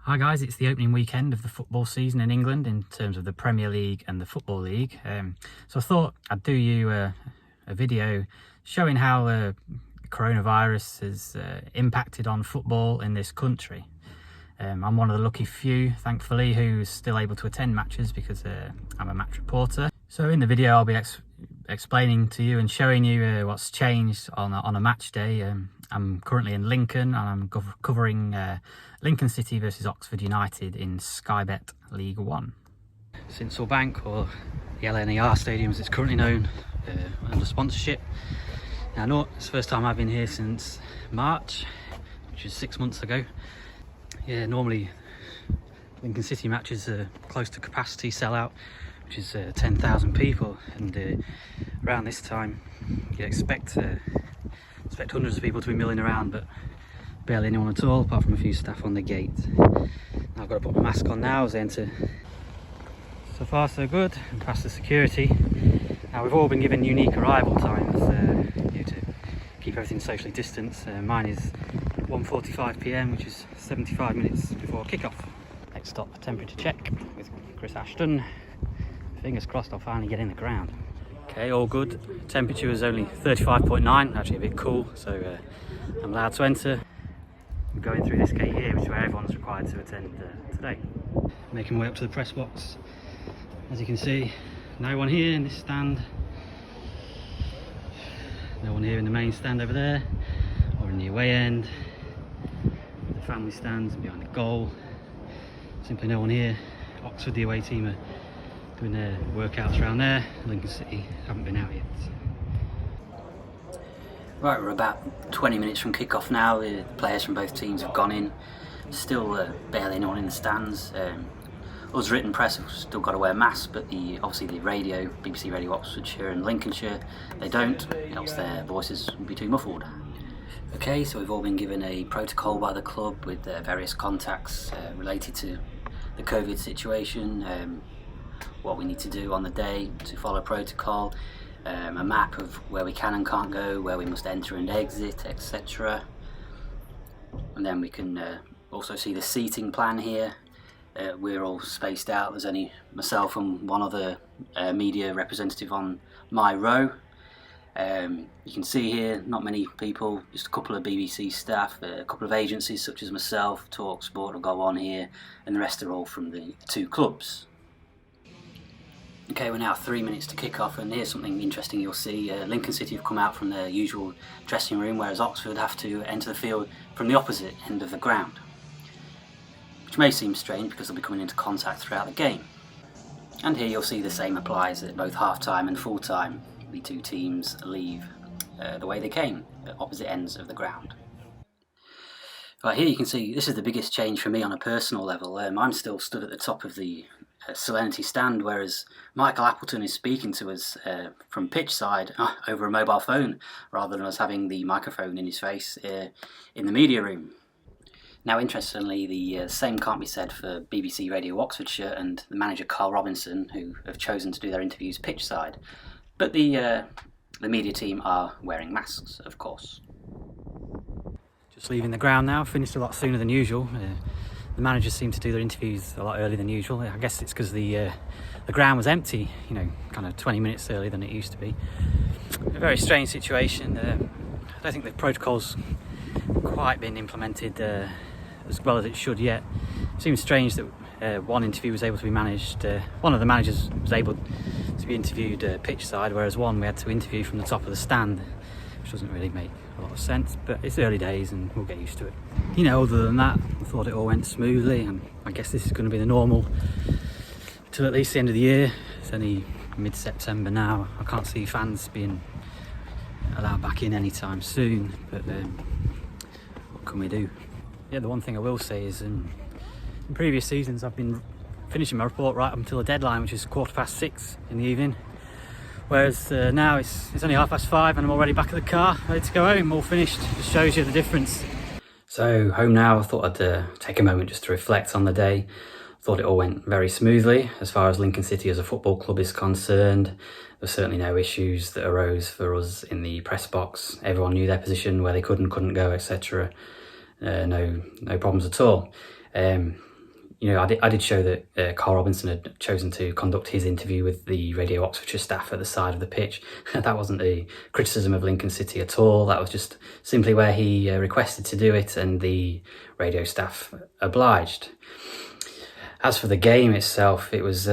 Hi guys, it's the opening weekend of the football season in England in terms of the Premier League and the Football League. So I thought I'd do you a video showing how coronavirus has impacted on football in this country. I'm one of the lucky few, thankfully, who's still able to attend matches because I'm a match reporter. So in the video I'll be explaining to you and showing you what's changed on a match day. I'm currently in Lincoln and I'm covering Lincoln City versus Oxford United in Sky Bet League One. Sincil Bank, or the LNER Stadium as it's currently known, under sponsorship. Now, no, it's the first time I've been here since March, which is 6 months ago. Yeah, normally Lincoln City matches are close to capacity sellout, which is 10,000 people, and around this time you'd expect hundreds of people to be milling around, but barely anyone at all, apart from a few staff on the gate. I've got to put my mask on now as I enter. So far so good, and past the security. Now we've all been given unique arrival times to keep everything socially distanced. Mine is 1:45 PM, which is 75 minutes before kick-off. Next stop, temperature check with Chris Ashton. Fingers crossed I'll finally get in the ground. Okay, all good. Temperature was only 35.9, actually a bit cool, so I'm allowed to enter. I'm going through this gate here, which is where everyone's required to attend today. Making my way up to the press box. As you can see, no one here in this stand. No one here in the main stand over there, or in the away end. The family stands behind the goal. Simply no one here. Oxford, the away team, are doing their workouts around there. Lincoln City haven't been out yet. Right, we're about 20 minutes from kick-off now. The players from both teams have gone in. Still barely anyone in the stands. Us written press have still got to wear masks, but obviously the radio, BBC Radio Oxfordshire and Lincolnshire, they don't, else their voices would be too muffled. Okay, so we've all been given a protocol by the club with various contacts related to the COVID situation, what we need to do on the day to follow protocol, a map of where we can and can't go, where we must enter and exit, etc. And then we can also see the seating plan here. We're all spaced out. There's only myself and one other media representative on my row. You can see here not many people, just a couple of BBC staff, a couple of agencies such as myself, TalkSport will go on here, and the rest are all from the two clubs. Okay, we're now 3 minutes to kick off, and here's something interesting you'll see. Lincoln City have come out from their usual dressing room, whereas Oxford have to enter the field from the opposite end of the ground, which may seem strange because they'll be coming into contact throughout the game. And here you'll see the same applies at both half-time and full-time. The two teams leave the way they came, at opposite ends of the ground. Right, here you can see this is the biggest change for me on a personal level. I'm still stood at the top of the Serenity stand, whereas Michael Appleton is speaking to us from pitch side over a mobile phone, rather than us having the microphone in his face in the media room. Now, interestingly, the same can't be said for BBC Radio Oxfordshire and the manager Carl Robinson, who have chosen to do their interviews pitch side. But the media team are wearing masks, of course. Just leaving the ground now, finished a lot sooner than usual. The managers seem to do their interviews a lot earlier than usual. I guess it's because the ground was empty, kind of 20 minutes earlier than it used to be. A very strange situation. I don't think the protocol's quite been implemented as well as it should yet. It seems strange that one interview was able to be managed, one of the managers was able to be interviewed pitch side, whereas one we had to interview from the top of the stand, which doesn't really make a lot of sense, but it's early days and we'll get used to it. Other than that, I thought it all went smoothly, and I guess this is going to be the normal till at least the end of the year. It's only mid-September now. I can't see fans being allowed back in anytime soon, but what can we do? Yeah, the one thing I will say is in previous seasons I've been finishing my report right up until the deadline, which is 6:15 in the evening. Whereas now it's only 5:30 and I'm already back at the car, ready to go home, all finished. Just shows you the difference. So home now. I thought I'd take a moment just to reflect on the day. I thought it all went very smoothly as far as Lincoln City as a football club is concerned. There's certainly no issues that arose for us in the press box. Everyone knew their position, where they could and couldn't go, etc. No problems at all. You know, I did show that Carl Robinson had chosen to conduct his interview with the Radio Oxfordshire staff at the side of the pitch. That wasn't a criticism of Lincoln City at all. That was just simply where he requested to do it, and the radio staff obliged. As for the game itself, it was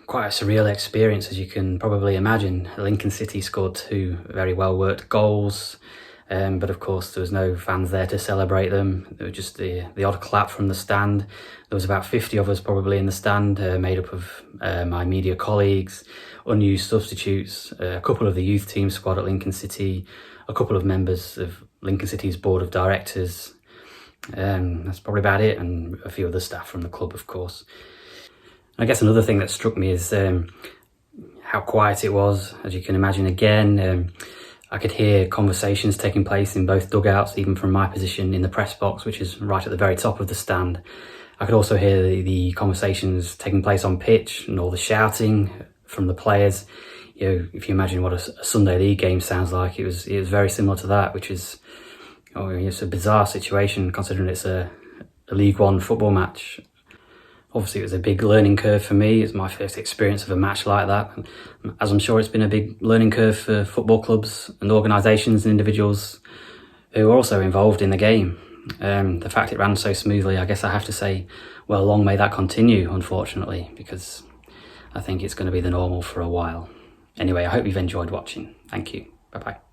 quite a surreal experience, as you can probably imagine. Lincoln City scored 2 very well-worked goals. But of course there was no fans there to celebrate them. There was just the odd clap from the stand. There was about 50 of us probably in the stand, made up of my media colleagues, unused substitutes, a couple of the youth team squad at Lincoln City, a couple of members of Lincoln City's board of directors. That's probably about it, and a few other staff from the club, of course. I guess another thing that struck me is how quiet it was, as you can imagine. Again, I could hear conversations taking place in both dugouts, even from my position in the press box, which is right at the very top of the stand. I could also hear the conversations taking place on pitch and all the shouting from the players. You know, if you imagine what a Sunday League game sounds like, it was very similar to that, which is, it's a bizarre situation considering it's a League One football match. Obviously, it was a big learning curve for me. It's my first experience of a match like that. As I'm sure it's been a big learning curve for football clubs and organisations and individuals who are also involved in the game. The fact it ran so smoothly, I guess I have to say, well, long may that continue, unfortunately, because I think it's going to be the normal for a while. Anyway, I hope you've enjoyed watching. Thank you. Bye-bye.